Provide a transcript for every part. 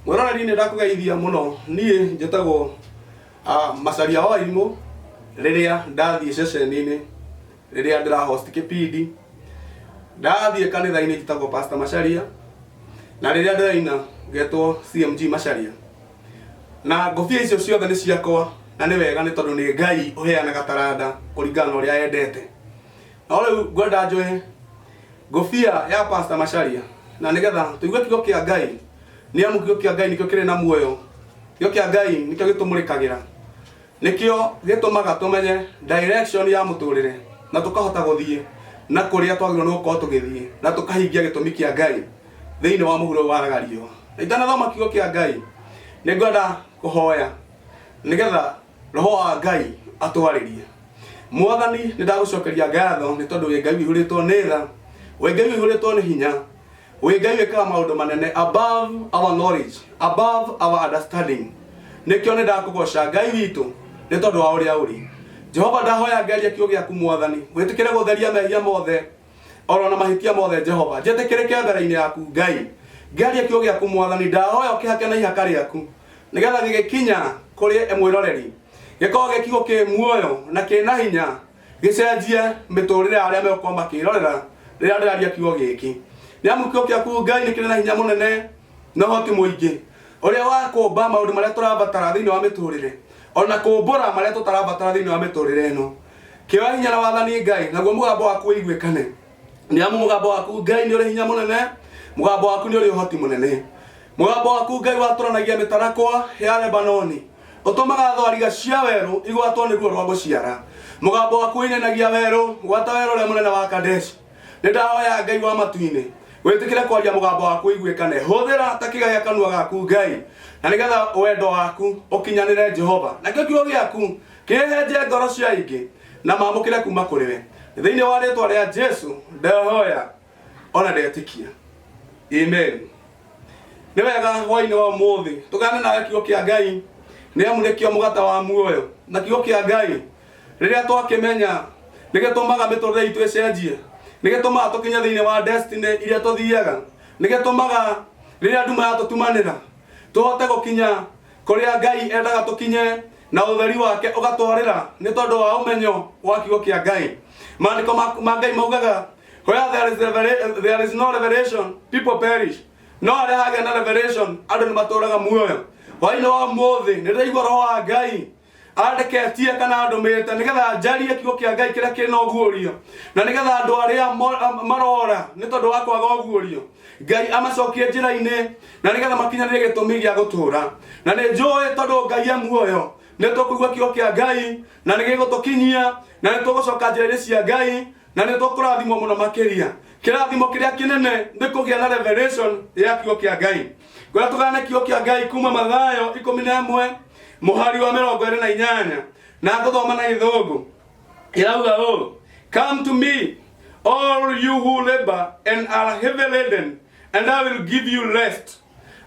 Mwiroreri ni ndakugeithia muno nie njitagwo Macharia wa Wairimũ riria ndathie ceceni-ini riria ndira host kipindi ndathie kanitha-ini njitagwo Pastor Macharia na riria ndiraina getwo CMG Macharia na ngobia icio ciothe ni ciakwa na ni wega ni tondu ni Ngai uheanaga taranda kuringana na uria endete. Na riu ngwenda njoe ngobia ya Pastor Macharia na nigetha tuigue kiugo kia Ngai ni amu kiugo kia Ngai nikio kiri na muoyo. Kiugo kia Ngai nikio gitumurikagira, nikio gitumaga tumenye direction ya muturire na tukahota guthie na kuria twagirwo no gukorwo tugithie na tukahingia gitumi kia Ngai thiini wa muhuro wa ragario. Itanathoma kiugo kia Ngai ni ngwenda kuhoya nigetha roho wa Ngai atwaririe. Mwathani ni ndagucokeria ngatho ni tondu we Ngai wihuritwo ni tha, we Ngai wihuritwo ni hinya, we Ngai wikaga maundu manene above our knowledge, above our understanding. Nikio ni ndakugoca Ngai witu ni tondu wa uria uri. Jehova ndahoya ngaria kiugo giaku Mwathani witikire gutheria mehia mothe oro na mahitia mothe. Jehova njetikirike mbere-ini yaku Ngai ngaria kiugo giaku Mwathani ndahoya ukihake na ihaka riaku nigetha gigikinya kuri mwiroreri gikorwo gikiugo ki muoyo na kina hinya gicenjie miturire aria megukorwo makirorera riria ndiraria kiugo giki. Ni amu kiugo giaku Ngai ni kiri na hinya munene na hoti muingi uria wa kumba maundu maria turabatara thiini wa miturire ona kumbura maria tutarabatara thiini wa miturire ino. Kioya hinya na wathani Ngai naguo mugambo waku uiguikane. Ni amu mugambo waku Ngai ni uri hinya munene, mugambo waku ni uri uhoti munene. Mugambo waku Ngai waturanagia mitarakwa ya Lebanoni utumaga thwariga cia weru igwatwo niguo rwa guciara. Mugambo waku inanagia weru gwata weru ria munene wa Kadesh. Ni ndahoya Ngai wa matu-ini witikire kwaria mugambo waku iguikane. Huthira ta kigagia kanua gaku Ngai na nigetha wendo waku ukinyanire Jehova na kiugo giaku kiheje ngoro cia ingi na mamukire kuma kuri we thiini wa ritwa ria Jesu ndahoya ona ndetikia, amen. Ni wega hwaini wa umuthi tugane na kiugo kia Ngai ni amu nikio mugata wa muoyo na kiugo kia Ngai riria twakimenya nigitumaga miturire itu icenjie, nigitumaga tukinya thiini wa destiny iria tuthiaga, nigitumaga riria nduma yatutumanira tuhote gukinya kuria Ngai endaga tukinye na utheri wake ugatwarira ni tondu wa umenyo wa kiugo kia Ngai. Maandiko ma Ngai maugaga where there is no revelation people perish, no aria hagia na revelation andu ni maturaga muoyo. Hwaini wa umuthi ni ndiraigua roho wa Ngai andeketie kana andu mete nigetha njarie kiugo kia Ngai kiria kiri na uguurio na nigetha andu aria marora ni tondu wa kwaga uguurio Ngai amacokie njira-ini na nigetha makinyanire gitumi gia gutura. Na ni njui tondu Ngai e muoyo ni tukuigua kiugo kia Ngai na ni gigutukinyia na ni tugucoka njira-ini cia Ngai na ni tukurathimwo muno makiria. Kirathimo kiria kinene ni kugia na revelation ya kiugo kia Ngai. Kwa tugane kiugo kia Ngai kuma Mathayo 11 muhari wa 28 na nguthoma na Githungu irauga come to me all you who labor and are heavy laden and I will give you rest.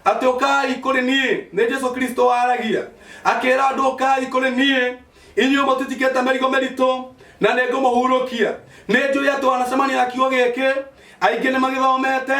Atokai kuri nie ni Jesu Kristo aragia akira andu kai kuri nie inyu mutitiketa merigo merito na nego muhurukia. Ni njui atu anacemania kiugo giki aingi ni magithomete,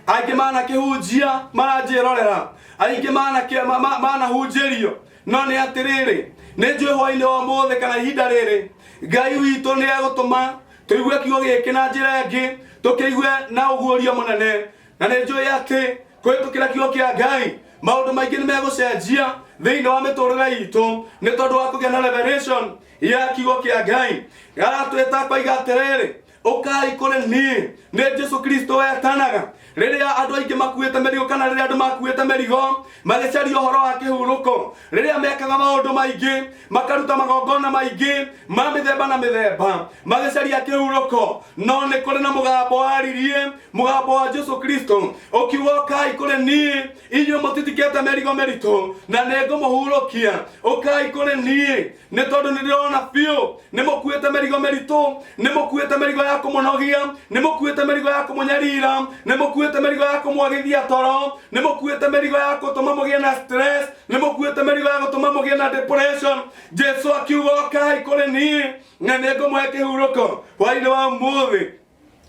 aingi mana kihunjia maranjirorera, aingi mana hunjirio no ni atiriri ni njui hwaini wa mothe kana ihinda riri Ngai witu ni agutuma tuigue kiugo giki na njira ingi tukiigue na uguurio munene. Na ni njui ati kwitukira kiugo kia Ngai maundu maingi ni megucenjia thiini wa miturire itu ni tondu wa kugia na revelation ya kiugo kia Ngai. Aratwita koiga atiriri ukai kuri nie ni Jesu Kristo etanaga riria andu aingi makuite merigo kana riria andu makuite merigo magicaria uhoro wa kihuruko, riria mekaga maundu maingi makaruta magongona maingi ma mithemba na mithemba magicaria kihuruko, no ni kuri na mugambo waririe mugambo wa Jesu Kristo ukiuga ukai kuri nie inyu mutitikete merigo merito na nego muhurukia. Ukai kuri nie ni tondu ni ndirona biu ni mukuite merigo merito, ni mukuite merigo ya kumunogia, ni mukuite merigo ya kumunyarira, ni mukuite merigo ya kumwagithia toro, ni mukuite merigo ya gutuma mugie na stress, ni mukuite merigo ya gutuma mugie na depression. Jesu akiuga ukai kuri nie na nego mwe kihuruko hwaini wa umuthi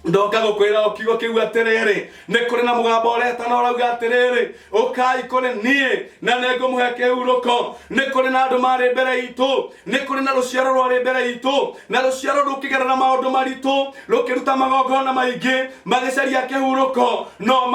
ndoka gukwira okigo kiu atiriri ni kuri na mugamba uretana urauga atiriri ukai kuri nie na nego muhe kihuruko ni kuri na andu mari mbere itu ni kuri na ruciaro rwari mbere itu na ruciaro rukigerera maundu maritu rukiruta magongona maingi magicaria kihuruko no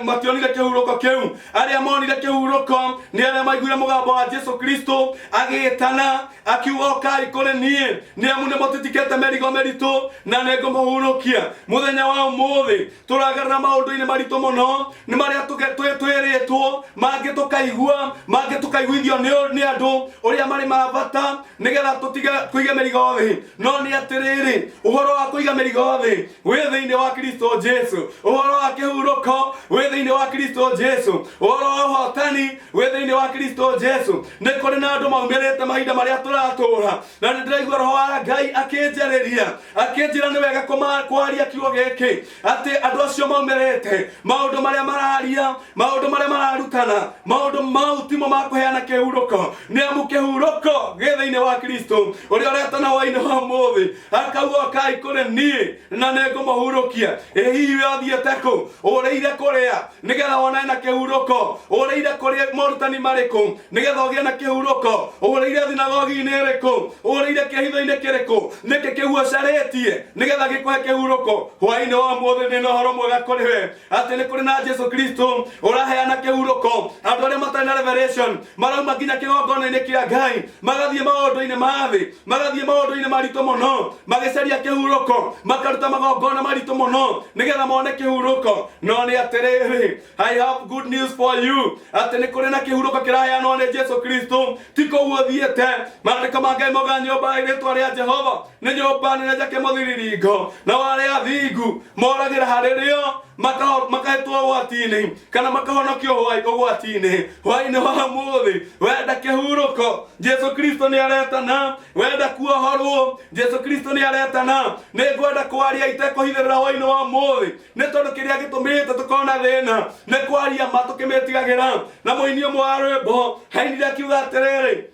mationire kihuruko kiu aria monire kihuruko ni aria maiguire mugambo wa Jesu Kristo agitana akiuga ukai kuri nie ni amu ni mutitikete merigo meritu na nego muhurukia muthenya wa umuthi turagarra maundu-ini maritu muno ni maria tweritwo mangi tukaigua mangi tukaiguithio ni andu uria mari mabata nigetha tutiga kuiga merigo thi no ni atiriri uhoro wa kuiga merigo thi wi thiini wa Kristo Jesu uhoro wa kihuruko wi thiini wa Kristo Jesu uhoro wa hotani wi thiini wa Kristo Jesu ni kuri na andu maumirite mahinda maria turatura na ni ndiraigua roho wa Ngai akinjira ni wega kwaria kiugo giki ati andu acio maumirite maundu maria mararia maundu maria mararutana maundu mau timo makuheana kihuruko ni amu kihuruko githiini wa Kristo uria uretana waini wa muthi akauga kai kuri nie na nego muhurukia hihi athiete ku ureire kuria nigetha wona na kihuruko ureire kuria morutani mariku nigetha ugie na kihuruko ureire thinagogi-ini iriku ureire kihitho-ini kiriku niki kiguocaretie nigetha gikuhe kihuruko hwaini wa muthi ni nohoro mwega kuri we ati ni kuri na Jesu Kristo uraheana kihuruko andu aria matari na revelation marauma nginya kigongona-ini kia Ngai magathie maundu-ini mathi magathie maundu-ini maritu muno magicaria kihuruko makaruta magongona maritu muno nigetha mone kihuruko no ni atiriri I have good news for you ati ni kuri na kihuruko kiraheanwo ni Jesu Kristo tiko uthiete marika ma Ngai moga nyumba iritwa ria Jehova ni nyumba nene njake muthiriringo na wale athingu moragira haririo makahetwo ugwati-ini kana makahonokio ugwati-ini hwaini wa muthi wenda kihuruko Jesu Kristo ni aretana wenda kuohorwo Jesu Kristo ni aretana ni ngwenda kwaria itekuhithirira hwaini wa muthi ni tondu kiria gitumite tukona thina ni kwaria matukimitigagira na muini umwe wa rwimbo hainire akiuga atiriri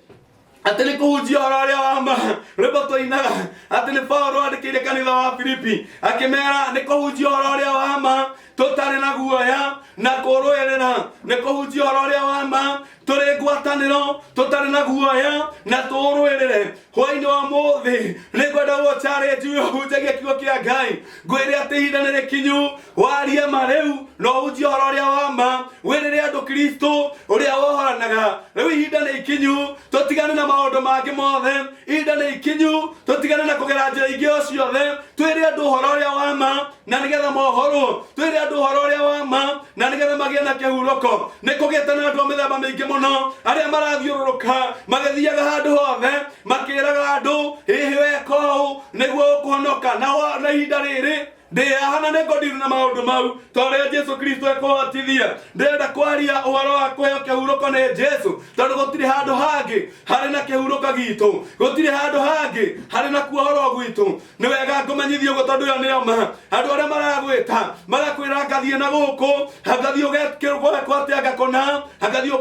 ati ni kuhunjia uhoro uria wa ma rwimbo twainaga ati ni Paulo andikire kanitha wa Filipi akimera ni kuhunjia uhoro uria wa ma tutari na guoya na kurwirira ni kuhunjia uhoro uria wa ma turi ngwataniro tutari na guoya na turwirire hwaini wa muthi ni ngwenda guo challenge uyu hunjagia kiugo kia Ngai ngwire ati ihinda ni rikinyu warie mariu no hunjia uhoro uria wa ma wirire andu Kristo uria wohoranaga riu ihinda ni ikinyu tutigane na maundu mangi mothe ihinda ni ikinyu tutigane na kugera njira ingi o ciothe twire andu uhoro uria wa ma na nigetha mohorwo twire andu uhoro uria wa ma na nigetha magie na kihuruko ni kugite na andu mithemba mingi muno aria marathiururuka magithiaga handu hothe makiraga andu hihi weka uu niguo ukuhonoka na ihinda riri ndihana nigondiru na maundu mau toria Jesu Kristo ekuhotithia ndirenda kwaria uhoro wa kuheo kihuruko ni Jesu tondu gutiri handu hangi hari na kihuruko gitu gutiri handu hangi hari na kuohorwo gwitu ni wega ngumenyithio go tondu yo nio ma andu aria maragwita magakwira ngathie na guku ngathie ugekirwo kwatia ngakona ngathie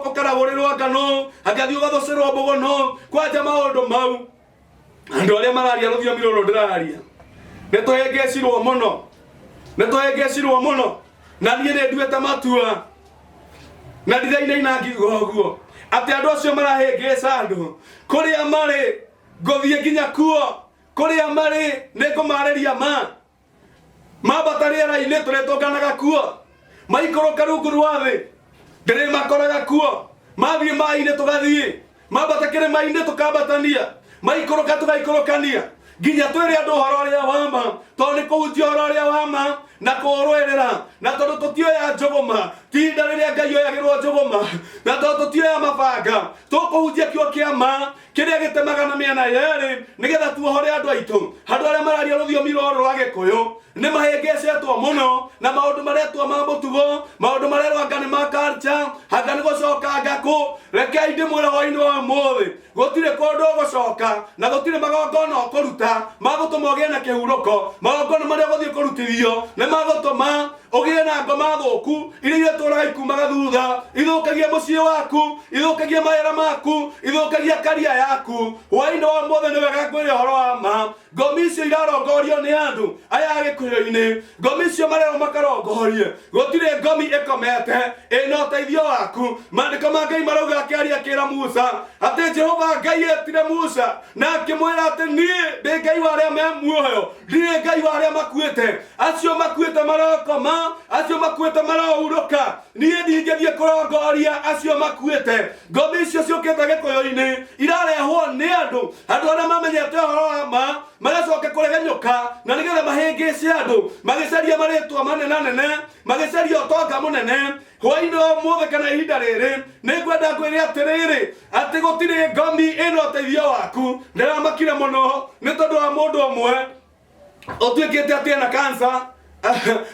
ukaragurirwo ngano ngathie ugathucirwo mbugono kwanja maundu mau andu aria mararia rũthiomi rũrũ ndĩraria nituhengecirwo muno na niĩ nĩ nduĩte matua na ndirainaina ngiuga ũguo atĩ andũ acio marahĩngĩca andũ kũrĩa marĩ ngũthiĩ nginya kuo kũrĩa marĩ nĩngũmarĩria mambata rĩera-inĩ tũrĩtũnganaga kuo maikũrũka rungu rwa thĩ ndĩrĩmakoraga kuo mathiĩ maaĩ-inĩ tũgathiĩ mambata kĩrĩma-inĩ tũkambatania maikũrũka tũgaikũrũkania nginya twire andu uhoro uria wa ma tondu ni kuhunjia uhoro uria wa ma na kurwirira na tondu tutioya njuguma tinda riria Ngai oyagirwo njuguma na tondu tutioya mabanga tukuhunjia kiugo kia ma kiria gitemaga na miena yeri nigetha tuohore andu aitu andu aria mararia rũthiomi rũrũ rwa Gĩkũyũ ni mahĩngĩcĩtwo muno na maundu maretwo ma mũtugo maundu marerwo anga ni ma culture anga ni gucoka ngaku rekei ndimwĩre hwainĩ wa ũmũthĩ gũtirĩ kũndũ ũgũcoka na gũtirĩ magongona ũkũruta magũtũma ũgĩe na kĩhuruko magongona marĩa ũgũthiĩ kũrutithio nĩ magũtũma ugie na ngoma thuku iria tũraga ikumaga thutha ithukagia muciĩ waku ithukagia mawĩra maku ithukagia karia yaku hwaĩ-inĩ wa mũthĩ nĩ wega ngwĩre ũhoro wa ma ngomi icio irarongorio nĩ andũ aya Gĩkũyũ-inĩ ngomi icio marero makarongorie gũtirĩ ngomi ĩkomete ĩna ũteithio waku maandĩko ma Ngai marauga akĩaria akĩra Musa atĩ Jehova Ngai etire Musa na akĩmwĩra atĩ niĩ ndĩ Ngai wa arĩa me muoyo ndirĩ Ngai wa arĩa makuĩte acio makuĩte marokoma acio makuĩte marahurũka niĩ ndingĩthiĩ kũrongoria acio makuĩte ngomi icio ciũkĩte Gĩkũyũ-inĩ irarehwo nĩ andũ arĩa mamenyete ũhoro wa ma magacoka kũregenyũka na nĩgetha mahĩngĩce andũ magĩcaria marĩtwa manene magĩcaria ũtonga mũnene hwaĩ-inĩ wa ũmũthĩ kana ihinda rĩrĩ nĩngwenda ngwĩre atĩrĩrĩ atĩ gũtirĩ ngomi ĩna ũteithio waku ndĩramakire mũno nĩ tondũ wa mũndũ ũmwe ũtuĩkĩte atĩ ena cancer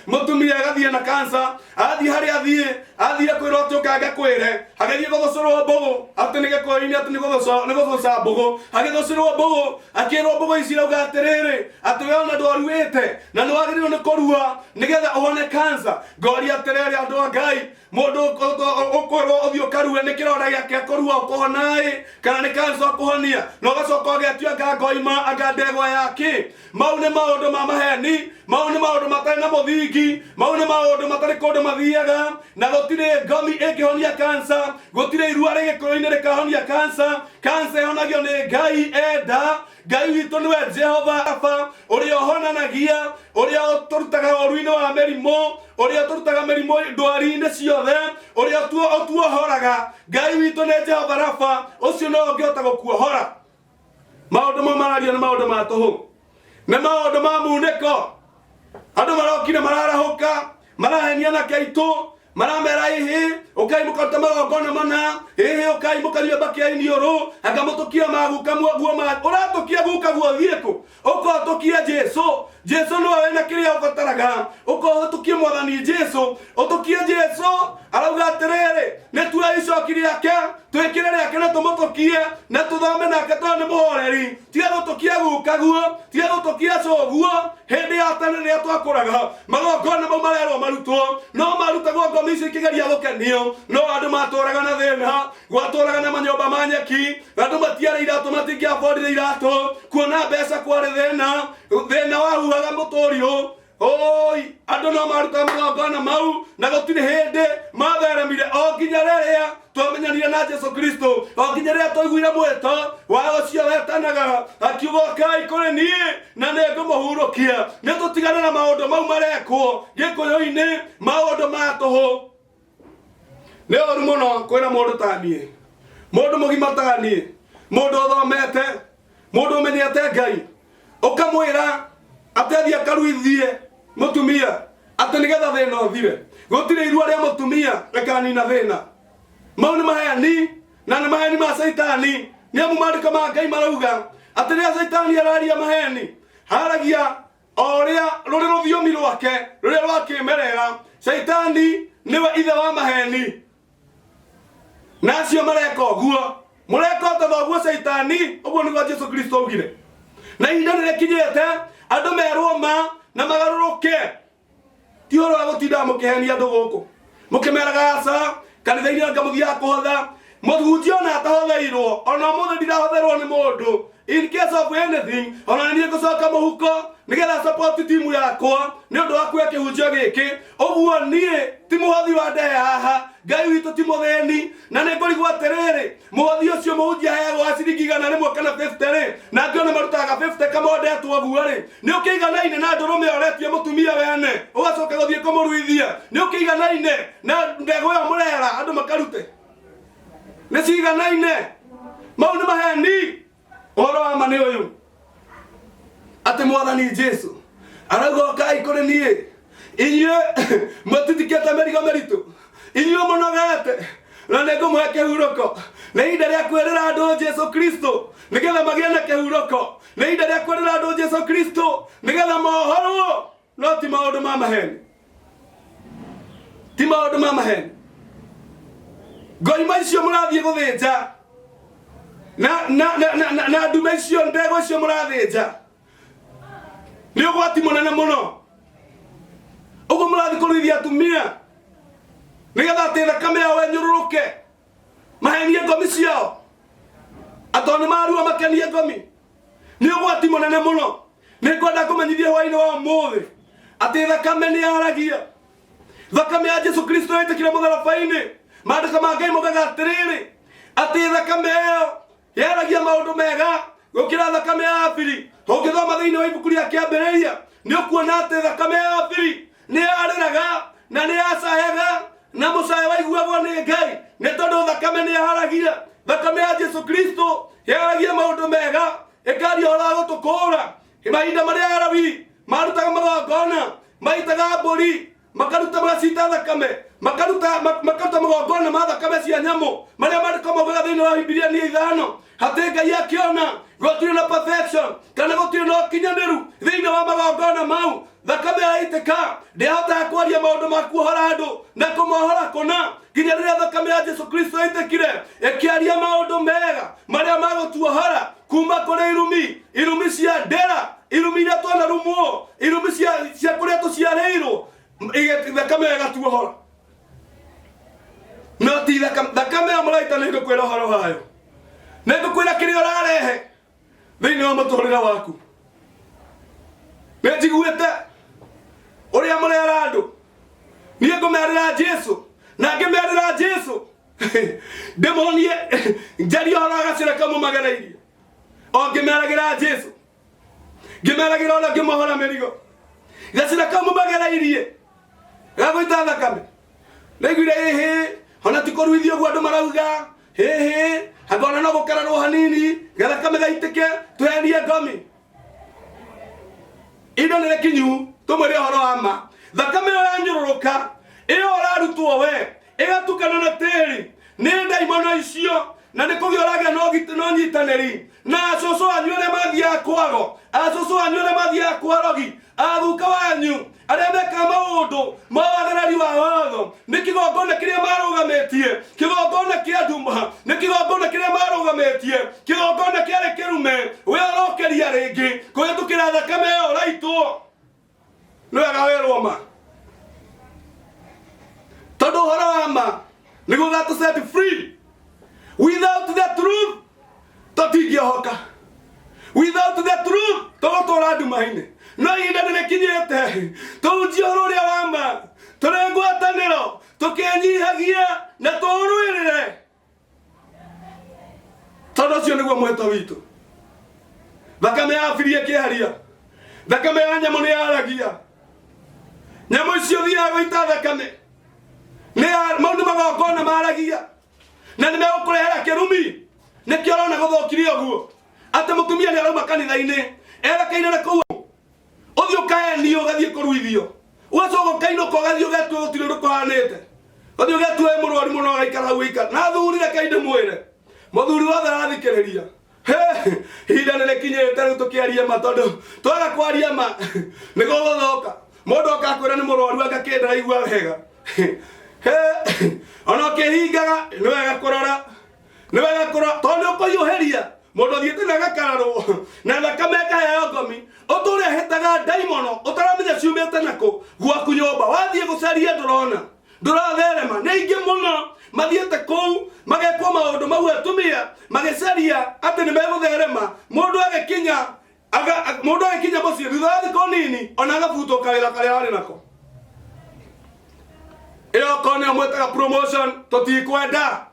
mutumia agathiĩ na cancer athiĩ harĩa athire kwĩrwo atĩ ũkanga kwĩre agĩthiĩ gũthũcũrwo mbũgũ atĩ nĩ Gĩkũyũ-inĩ atĩ nĩ gũthũca mbũgũ agĩthũcũrwo mbũgũ akĩrwo mbũgũ ici rauga atĩrĩrĩ atĩ we ona ndwaruĩte na nĩ wagĩrĩirwo nĩ kũrua nĩgetha ũhone cancer ngoria atĩrĩrĩ andũ a Ngai mũndũ ũkwĩrwo ũthiĩ ũkarue nĩ kĩronda gĩake kũrua ũkũhona kana nĩ cancer ũkũhonia na ũgacoka ũgetio anga ngoima anga ndegwa yake mau nĩ maũndũ ma maheni mau nĩ maũndũ matarĩ na mũthingi mau nĩ maũndũ matarĩ kũndũ mathiaga na gũtirĩ ngomi ĩngĩhonia cancer gũtirĩ irua rĩ Gĩkũyũ-inĩ rĩkahonia cancer cancer ĩhonagio nĩ Ngai enda Ngai witũ nĩwe Jehova Rafa ũrĩa ũhonanagia ũrĩa ũtũrutaga ũru-inĩ wa mĩrimũ ũrĩa ũtũrutaga mĩrimũ ndwari-inĩ ciothe ũrĩa ũtuohoraga Ngai witũ nĩ Jehova Rafa ũcio no ũngĩhota gũkuohora maũndũ mau marario nĩ maũndũ ma tũhũ nĩ maũndũ ma munĩko andũ marokire mararahũka marahenia na kaitũ maramera ihi ukaimũka ta magongona mana ihi ukaimũka nyũmba kĩa iniũrũ anga mũtũkia maguka guo ma ũratũkia guka guo thiĩkũ ũkotũkia Jesu nĩwe wĩna kĩrĩa ũbataraga ũkotũkia Mwathani Jesu ũtũkie Jesu arauga atĩrĩrĩ nĩ tuoe icoki rĩake twĩkĩre rĩake na tũmũtũkie na tũthome nake tondũ nĩ mũhoreri tiga gũtũkia guka guo tiga gũtũkia guo hĩndĩ ya tene rĩrĩa twakũraga magongona mau marerwo marutwo no marutagwo ngomi icio ikĩgeria gũkenio no andũ matũraga na thĩna gwatũraga na manyũmba ma nyeki andũ matiarĩ iratũ matingĩabondire iratũ kuona mbeca kwarĩ thĩna wahuhaga mũtũriũ oi andũ no maruta magongona mau na gũtirĩ hĩndĩ matheremire o nginya rĩrĩa twamenyanire na Jesu Kristo o nginya rĩrĩa twaiguire mwĩto wa ũcio wetanaga akiuga kai kũrĩ niĩ na nĩngũmũhurũkia nĩ tũtigane na maũndũ mau marekwo Gĩkũyũ-inĩ maũndũ ma tũhũ nĩ ũru mũno kwĩna mũndũ ta niĩ mũndũ mũgima ta niĩ mũndũ ũthomete mũndũ ũmenyete Ngai ũkamwĩra atĩ akaruithie mũtumia atĩ nĩgetha thĩna ũthire gũtirĩ irua rĩa mũtumia rĩkanina thĩna mau nĩ maheni na nĩ maheni ma Saitani nĩ amu maandĩko ma Ngai marauga atĩ rĩrĩa Saitani araria maheni haragia o ũrĩa rũrĩ rũthiomi rwake rũrĩa rwa kĩmerera Saitani nĩwe ithe wa maheni na acio mareka ũguo mũreka ta thoguo Saitani ũguo nĩguo Jesu Kristo augire na ihinda nĩrĩkinyĩte andũ merwo ma na magarũrũke ti ũhoro wa gũtinda mũkĩhenia andũ gũkũ mũkĩmeraga aca kanitha-inĩ anga mũthiaga kũhotha mũhunjia ona atahotheirwo ona mũthĩ ndirahotherwo nĩ mũndũ in case of anything ona niĩ ngũcoka mũhuko nĩgetha support timu yakwa nĩ ũndũ wa kuoya kĩhunjio gĩkĩ ũguo niĩ ti mũhothi wa ndehe haha Ngai witũ ti mũthĩni na nĩ ngũrigwo atĩrĩrĩ mũhothi ũcio mũhunjia aheagwo ciringi 100 kana 50 rĩ na ngĩona marutaga 50 kamondetwo ũguo rĩ nĩ ũkĩiganaine na ndũrũme ũretie mũtumia wene ũgacoka gũthiĩ kũmũruithia nĩ ũkĩiganaine na ndegwa ĩyo mũrera andũ makarute nĩ ciganaine mau nĩ maheni ũhoro wa ma nĩ ũyũ atĩ Mwathani Jesu arauga kai kũrĩ niĩ inyuĩ mũtitikĩte mĩrigo mĩritũ inyuĩ mũnogete na nĩngũmũhe kĩhurũko nĩ ihinda rĩa kwĩrĩra andũ Jesu Kristo nĩgetha magĩe na kĩhurũko nĩ ihinda rĩa kwĩrĩra andũ Jesu Kristo nĩgetha mohorwo no ti maũndũ ma maheni ti maũndũ ma maheni ngoima icio mũrathiĩ gũthĩnja na ndume icio ndegwa icio mũrathĩnja nĩ ũgwati mũnene mũno ugo murathi kuruithia atumia nigetha ati thakame yao enyururuke mahenie ngomi ciao atoni marua makenie ngomi ni ugwati munene muno ni kwenda kumenyithia hwaini wa muthi ati thakame ni yaragia thakame ya Jesu Kristo itikire mutharabaini maandiko ma Ngai mogaga atiriri ati thakame ĩyo yaragia maundu mega gukira thakame ya Abili. Ungithoma thiini wa ibuku ria Kĩambĩrĩria ni ukuona ati thakame ya Abili ni yarĩraga na ni yacayaga na mucaya waiguagwo ni Ngai ni tondu thakame ni yaragia. Thakame ya Jesu Kristo yaragia maundu mega ikaria ora gutukura mahinda maria Alawii marutaga magongona maitaga mbũri makaruta magacita thakame makaruta magongona ma thakame cia nyamu maria maandĩko maugaga thiini wa Bibilia ni 5 hati Ngai akiona gũtirĩ na perfection kana gũtirĩ na ũkinyanĩru thiini wa magongona mau. Thakame yaitĩka ndĩhotaga kwaria maũndũ ma kuohora andũ na kũmohora kũna nginya rĩrĩa thakame ya Jesu Kristo yaitĩkire ĩkĩaria maũndũ mega maria magũtuohora kuma kũrĩ irumi cia ndera irumi iria twanarumwo irumi cia kũrĩa tũciarĩirwo thakame ĩgatuohora. No ti thakame ya mũraita nĩ ngũkwĩra ũhoro wayo nĩ ngũkwĩra kĩrĩa ũrarehe thĩinĩ wa mũtũrĩre waku. Nĩ njiguĩte ũrĩa mũrera andũ niĩ ngũmerĩra Jesu na ngĩmerĩra Jesu ndĩmonie njaria ũhoro wa gacĩra kamũmagereirie o ngĩmeragĩra Jesu ngĩmeragĩra ũrĩa ngĩmohora mĩrigo gacĩra kamũmagereirie gagũita thakame ndaiguire hĩ ona ti kũruithio ũguo andũ marauga hĩ angona no gũkararwo hanini gathakame gaitĩke twehenie ngomi. Indo nĩ rĩkinyu tũmwĩre ũhoro wa ma. Thakame ĩyo yanyũrũrũka ĩyo ũrarutwo we ĩgatukana na tĩri nĩ ndaimono icio na nĩ kũgĩa ũragĩa na ũnyitanĩri na acũcũ wanyu arĩa mathiaga kwago acũcũ wanyu arĩa mathiaga kwarogi athuka wanyu arĩa mekaga maũndũ ma wagarari wa watho. Nĩ kĩgongona kĩrĩa marũgamĩtie kĩgongona kĩa nduma nĩ kĩgongona kĩrĩa marũgamĩtie kĩgongona kĩarĩ kĩrume we ũrokeria rĩngĩ kũhĩtũkĩra thakame ĩyo ũraitwo. Nĩ wega wĩrwo ma tondu ũhoro wa ma nĩ gũgatũ set free. Without the truth tũtingĩohoka. Without the truth tũgũtũũra nduma-inĩ. No ihinda nĩ rĩkinyĩte tũhunjie ũhoro ũrĩa wa ma tũrĩ ngwatanĩro tũkĩnyihagia na tũũrũĩrĩre tondu ũcio nĩguo mwĩto witũ. Thakame ya Abili ĩkĩaria thakame ya nyamũ nĩ yaragia nyamũ icio thiaga gũita thakame maũndũ magongona maragia na nĩ megũkũrehera kĩrumi. Nĩkĩo ũrona gũthũkire ũguo atĩ mũtumia nĩ arauma kanitha-inĩ erekeire na kũu ũthiĩ ũkahenio ũgathiĩ kũruithio ũgacoka ũkainũka ũgathiĩ ũgetua gũtirĩ ũndũ kũhanĩte ũthiĩ ũgetua wĩ mũrwaru mũno ũgaikara hau ũikara na thuri reke ndĩmwĩre mũthuri wothe arathikĩrĩria ihinda nĩ rĩkinyĩte rĩu tũkĩarie ma tondũ twaga kwaria ma nĩ gũgũthũka. Mũndũ akakwĩra nĩ mũrwaru agakĩenda aigua wega ona ũkĩhingaga nĩ wega kũrora tondũ ũkũiyũhĩria mũndũ athiĩte na agakararwo na thakame ĩkaheo ngomi ũtũũre hĩtaga ndaimono ũtaramenya ciumĩte nakũ gwaku nyũmba wathiĩ gũcaria ndũratherema. Nĩ aingĩ mũno mathiĩte kũu magekwo maũndũ mau atumia magĩcaria atĩ nĩ megũtherema. Mũndũ agĩkinya mũciĩ thutha wa thikũ nini ona agabutwo kawĩra karĩa arĩ nako. Ĩyo okorwo nĩyo mwĩtaga promotion tũtikwenda.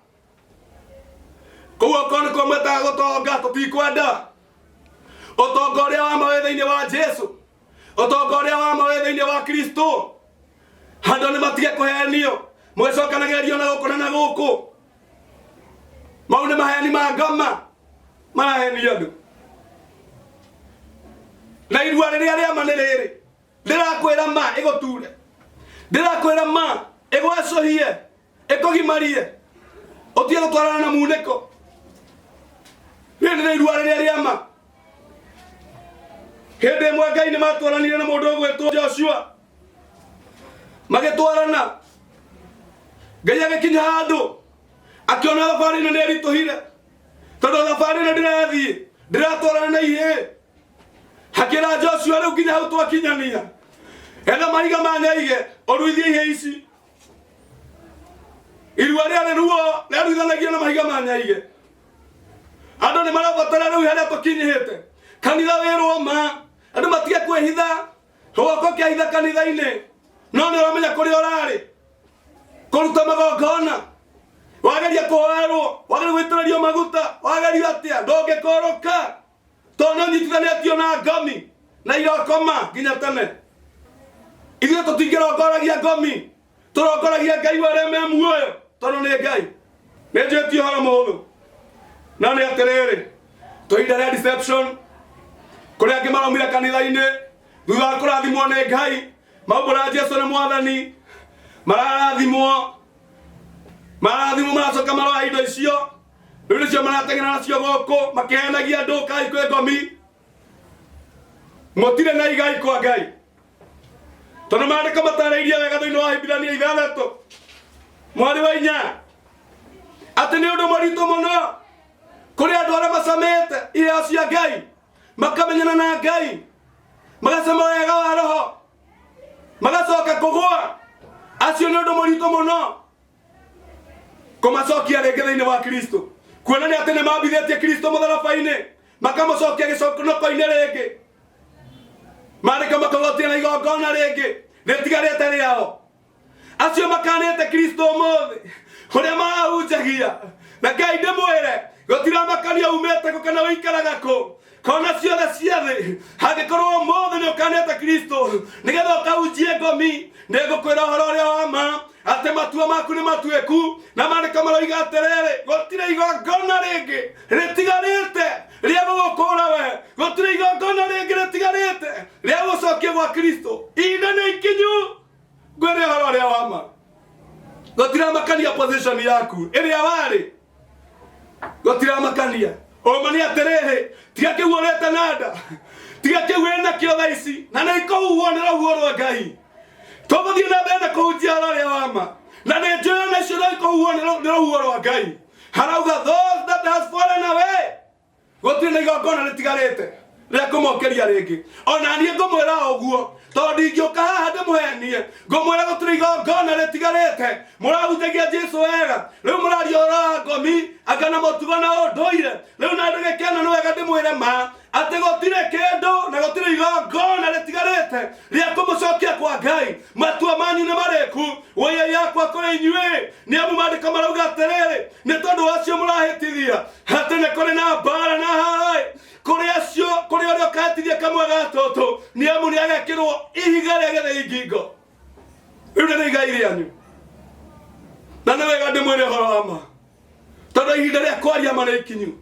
Kũu okorwo nĩkuo mwĩtaga gũtonga tũtikwenda. Ũtonga ũrĩa wa ma wĩ thĩinĩ wa Jesu ũtonga ũrĩa wa ma wĩ thĩinĩ wa Kristo. Andũ nĩ matige kũhenio mũgĩcokanagĩrĩrio na gũkũ na gũkũ. Mau nĩ maheni ma ngoma marahenio andũ. Na irua rĩrĩa rĩa ma nĩ rĩrĩ ndĩrakwĩra ma ĩgũture ndĩrakwĩra ma ĩgwacũhie ĩkũgimarie ũtige gũtwarana na munĩko. Rĩrĩ nĩ irua rĩrĩa rĩa ma. Hĩndĩ ĩmwe Ngai nĩ matwaranire na mũndũ ũgwĩtwo Joshua magĩtwarana. Ngai agĩkinya handũ akĩona thabarĩ ĩno nĩ ĩritũhire tondũ thabarĩ ĩno ndĩrathiĩ ndĩratwarana na ihĩ. Hakĩra Joshua rĩu nginya hau twakinyania ena mahiga manyaige oruithie ihe ici irua rĩarĩ ruo rĩaruithanagia na mahiga manyaige. Andũ nĩ marabatara rĩu harĩa tũkinyĩte kanitha wĩrwo ma andũ matige kwĩhitha hoko kĩahitha kanitha-inĩ no nĩ ũramenya kũrĩa ũrarĩ kũruta magongona wageria kũhoerwo wageria gwĩtĩrĩrio maguta wageria atĩa ndũngĩkũrũka tondũ ũnyitithanĩtio na ngomi na irokoma nginya tene. Ithuĩ tũtingĩrongoragia ngomi tũrongoragia Ngai warĩa me muoyo tondũ nĩ Ngai. Nĩ njĩtie ũhoro mũhũthũ na nĩ atĩrĩrĩ tũhinda rĩa deception kũrĩa angĩ maraumire kanitha-inĩ thutha wa kũrathimwo nĩ Ngai maumbũra Jesũ nĩ Mwathani marathimwo maracoka maroya indo icio rĩu nĩcio marateng'era nacio gũkũ makĩhenagia andũ Ngai kwĩ ngomi. Mũtirĩ na igai kwa Ngai tondũ maandĩko matarĩirie wega thĩinĩ wa Hibirania 6 mweri wa 4 atĩ nĩ ũndũ mũritũ mũno kũrĩ andũ arĩa macamĩte iheo cia Ngai makamenyana na Ngai magacama wega wa Roho magacoka kũgũa. Acio nĩ ũndũ mũritũ mũno kũmacokia rĩngĩ thĩinĩ wa Kristo kuonania atĩ nĩ mambithĩtie Kristo mũtharaba-inĩ makamũcokia gĩconoko-inĩ rĩngĩ maandĩko makagotia na igongona rĩngĩ rĩtigarĩte rĩao. Acio makanĩte Kristo ũmũthĩ ũrĩa marahunjagia na Ngai ndĩmwĩre gũtiramakania umĩte kũ kana ũikaraga kũ kona ciothe cia thĩ hangĩkorwo ũmũthĩ nĩ ũkanĩte Kristo nĩgetha ũkahunjie ngomi nĩngũkwĩra ũhoro ũrĩa wa ma atĩ matua maku nĩ matuĩku na maandĩko maroiga atĩrĩrĩ gũtirĩ igongona rĩngĩ rĩtigarĩte rĩa gũgũkũũra we gũtirĩ igongona rĩngĩ rĩtigarĩte rĩa gũcokia gwa Kristo. Ihinda nĩ ikinyu ngwĩre ũhoro ũrĩa wa ma gũtiramakania position yaku ĩrĩa warĩ gũtiramakania ũma nĩ atĩrĩrĩ tiga kĩu ũrĩte na nda tiga kĩu wĩna kĩo thaa ici na nĩ ikũhuhwo nĩ rũhuho rwa Ngai tũgũthiĩ na mbere na kũhunjia ũhoro ũrĩa wa ma na nĩ njũĩ ona icio no ikũhuhwo nĩ rũhuho rwa Ngai. Harauga those that has fallen away gũtirĩ na igongona rĩtigarĩte rĩa kũmokeria rĩngĩ. Ona niĩ ngũmwĩra ũguo tondũ ndingĩũka haha ndĩmũhenie ngũmwĩra gũtirĩ igongona rĩtigarĩte. Mũrahunjagia Jesũ wega rĩu mũraria ũhoro wa ngomi anga na mũtugo na ũndũire rĩu na ndĩgĩkena nĩ wega ndĩmwĩre ma atĩ gũtirĩ kĩndũ na gũtirĩ igongona rĩtigarĩte rĩa kũmũcokia kwa Ngai. Matua manyu nĩ marĩku woiya yakwa kũrĩ inyuĩ nĩ amu maandĩko marauga atĩrĩrĩ nĩ tondũ wacio mũrahĩtithia atĩ nĩ kũrĩ na mbara na haĩ kũrĩ acio kũrĩ ũrĩa ũkahĩtithia kamwe ga tũtũ nĩ amu nĩ agekĩrwo ihiga rĩa gĩthĩi ngingo. Rĩu nĩ igai rĩanyu na nĩ wega ndĩmwĩre ũhoro wa ma tondũ ihinda rĩa kwaria ma nĩ ikinyu.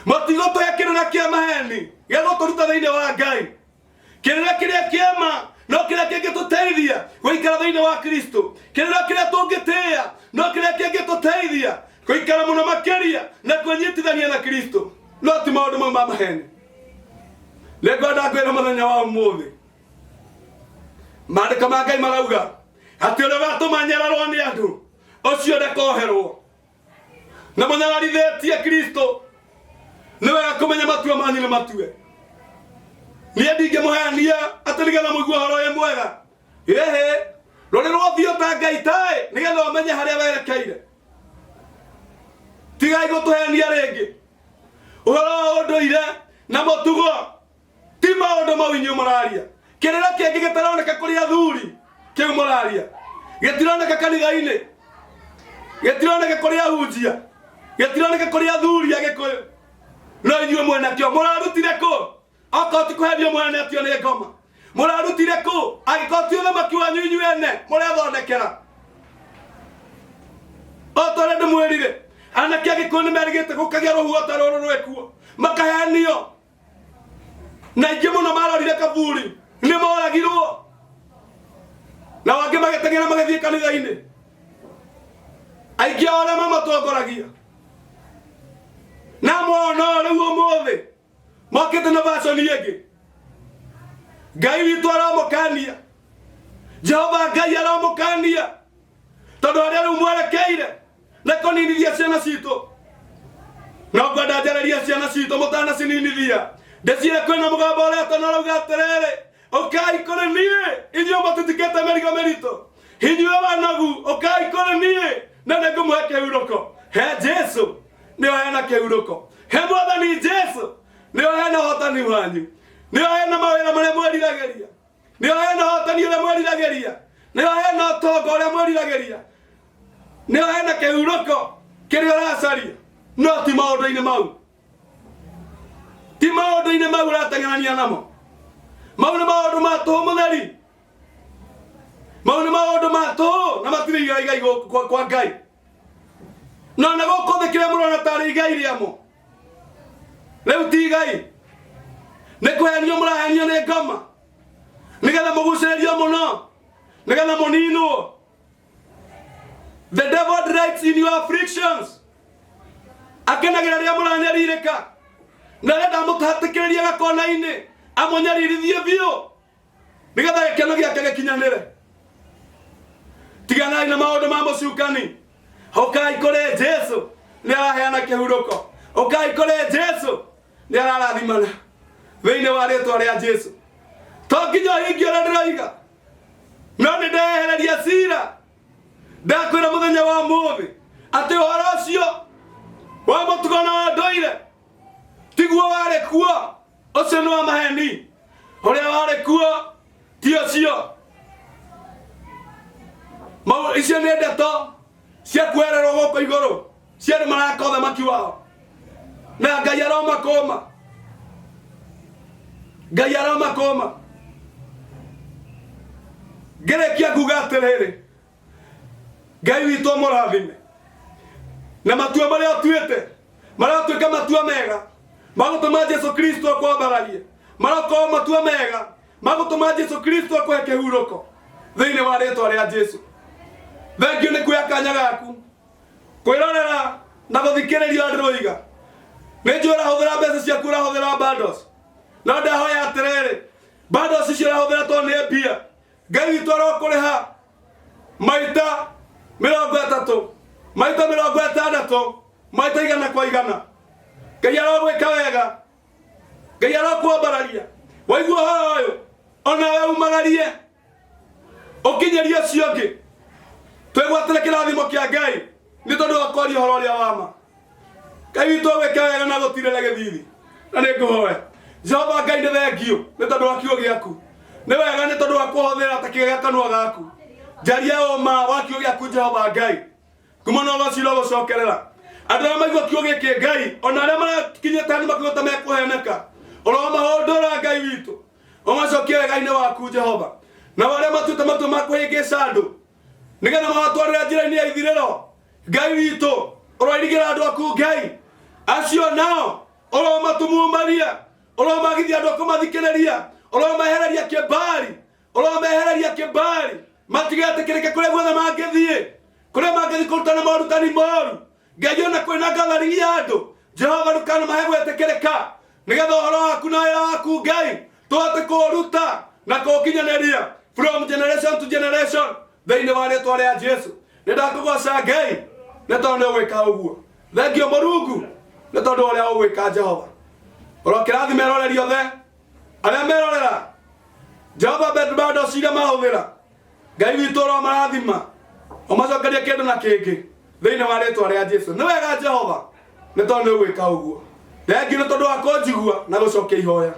Mũtigo tũhe kĩrĩra kĩa maheni gĩa gũtũruta thĩinĩ wa Ngai. Kĩrĩra kĩrĩa kĩama no kĩrĩa kĩngĩtũteithia gũikara thĩinĩ wa Kristo. Kĩrĩra kĩrĩa tũngĩtĩĩa no kĩrĩa kĩngĩtũteithia gũikara mũno makĩria na kwĩnyitithania na Kristo no ti maũndũ mau ma maheni. Nĩngwenda ngwĩre mũthenya wa ũmũthĩ maandĩko ma Ngai marauga atĩ ũrĩa ũgatũma nyararwo nĩ andũ ũcio ndakoherwo na mũnyararithĩtie Kristo nĩ wega kũmenya matua manyu nĩ matue. Niĩ ndingĩmũhenia atĩ nĩgetha mũigue ũhoro ũyũ mwega ĩhĩ rũrĩ rwothiũ ta Ngai taĩ nĩgetha ũmenye harĩa werekeire. Tigai gũtũhenia rĩngĩ ũhoro wa ũndũire na mũtugo ti maũndũ mau inyuĩ mũraria. Kĩrĩra kĩngĩ gĩtaroneka kũrĩ athuri kĩu mũraria gĩtironeka kanitha-inĩ gĩtironeka kũrĩ ahunjia gĩtironeka kũrĩ athuri a Gĩkũyũ no inyuĩ mwĩnakĩo. Mũrarutire kũ okorwo ti kũhenio mũhenetio nĩ ngoma? Mũrarutire kũ angĩkorwo ti ũthamaki wanyu inyuĩ ene mũrethondekera? O ta ũrĩa ndĩmwĩrire anake a Gĩkũyũ nĩ merĩgĩte gũkagĩa rũhuho ta rũrũ rwĩkuo makahenio na ingĩ mũno marorire kaburi nĩ moragirwo na wangĩ magĩteng'era magĩthiĩ kanitha-inĩ. Aingĩ arĩa mamatongoragia na mwana rĩu ũmũthĩ mokĩte na version ĩngĩ. Ngai witũ aramũkania Jehova Ngai aramũkania tondũ harĩa rĩu mwerekeire nĩ kũninithia ciana citũ. No ngwenda njarĩrie ciana citũ mũtanacininithia ndĩciĩre kwĩna mũgambo ũrĩa ũrauga atĩrĩrĩ okai kore nie inyo matutikete merigo merito hinywe banagu okai kore nie na nego mweke uroko he Jesu ni oena ke uroko he mwathani Jesu ni oena hotani wanyu ni oena mawira mare mwerirageria ni oena hotani ule mwerirageria ni oena togo ule mwerirageria ni oena ke uroko kirio racaria no ti maundu-ini mau ti maundu-ini mau rateng'erania namo mau nĩ maũndũ ma tũhũ mũtheri mau nĩ maũndũ ma tũhũ na matirĩ igai gũkũ kwa Ngai no na gũkũ thĩ kĩrĩa mũrona tarĩ igai rĩamo rĩu ti igai nĩ kũhenio mũrahenio nĩ ngoma nĩgetha mũgucĩrĩrio mũno nĩgetha mũninwo. The devil delights in your afflictions akenagĩra rĩrĩa mũranyarirĩka na rĩrĩa ndamũhatĩkĩrĩria gakona-inĩ amũnyaririthie biũ nĩgetha gĩkeno gĩake gĩkinyanĩre. Tiganai na maũndũ ma mũcukani ũkai kũrĩ Jesu nĩ araheana kĩhurũko ũkai kũrĩ Jesu nĩ ararathimana thĩinĩ wa rĩĩtwa rĩa Jesu. To nginya hingi ũrĩa ndĩroiga no nĩ ndehereria cira ndakwĩra mũthenya wa ũmũthĩ atĩ ũhoro ũcio wa mũtugo na wa ndũire tiguo warĩ kuo ũcio nĩ wa maheni ũrĩa warĩ kuo ti ũcio. Icio nĩ ndeto cia kuererwo gũkũ igũrũ cia andũ maraka ũthamaki wao na Ngai aromakũma Ngai aromakũma. Ngĩrĩkia kuuga atĩrĩrĩ Ngai witũ mũrathime na matua marĩa ũtuĩte maratuĩka matua mega magũtũma Jesu Kristo akwambararie marokorwo matua mega magũtũma Jesu Kristo akũhe kĩhurũko thĩinĩ wa rĩĩtwa rĩa Jesu. Thengio nĩ kuoya kanya gaku kwĩrorera na gũthikĩrĩria ndĩroiga. Nĩ njũĩ ũrahũthĩra mbeca ciaku ũrahũthĩra bundles no ndahoya atĩrĩrĩ bundles icio ũrahũthĩra tondũ nĩ mbia Ngai witũ arokũrĩha maita 30 maita 60 maita 100 kwa 100. Ngai arogwĩka wega Ngai arokwambararia waigua ũhoro ũyũ onawe umagarie ũkinyerie ũcio ũngĩ twĩgwatĩre kĩrathimo kĩa Ngai nĩ tondũ wa kwaria ũhoro ũrĩa wa ma. Ngai witũ agwĩka wega na gũtirĩre gĩthithi na nĩ ngũhoya Jehova Ngai nĩ thengio nĩ tondũ wa kiugo gĩaku nĩ wega nĩ tondũ wa kũhũthĩra ta kĩgega kanua gaku njaria ũma wa kiugo gĩaku Jehova Ngai kuma no gociro gũcokerera andũ arĩa maigua kiugo gĩkĩ Ngai ona arĩa marakinyĩte nĩ makĩhota mekũheneka ũromahũndũra Ngai witũ ũmacokie wega-inĩ waku Jehova na arĩa matuĩte matua ma kũhĩngĩca andũ nĩgetha magatwarĩra njĩra-inĩ ya ithirĩro Ngai witũ ũroirigĩra andũ aku Ngai acio nao ũromatumumaria ũromagithia andũ akũmathikĩrĩria ũromehereria kĩmbari matigetĩkĩrĩke kũrĩa guothe mangĩthiĩ kũrĩa mangĩthiĩ kũrutana morutani moru Ngai ona kwĩna gathering ya andũ Jehova ndũkanamahe gwĩtĩkĩrĩka nĩgetha ũhoro waku na wĩra waku Ngai tũhote kũũruta na kũũkinyanĩria from generation to generation thĩinĩ wa rĩĩtwa rĩa Jesu. Nĩ ndakũgoca Ngai nĩ tondũ nĩ ũgwĩka ũguo. Thengio Mũrungu nĩ tondũ ũrĩa ũgwĩka Jehova. Ũrokĩrathime eroreri othe arĩa merorera Jehova bado ciira mahũthĩra Ngai witũ ũromarathima ũmacokerie kĩndũ na kĩngĩ thĩinĩ wa rĩĩtwa rĩa Jesu. Nĩ wega Jehova nĩ tondũ nĩ ũgwĩka ũguo. Thengio nĩ tondũ wa kũnjigua na gũcokia ihoya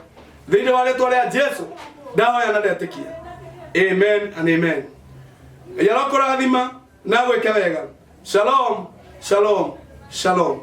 thĩinĩ wa rĩĩtwa rĩa Jesu ndahoya na ndetĩkia. Amen and amen. Ngai arokũrathima na gwĩke wega. Shalom, shalom, shalom.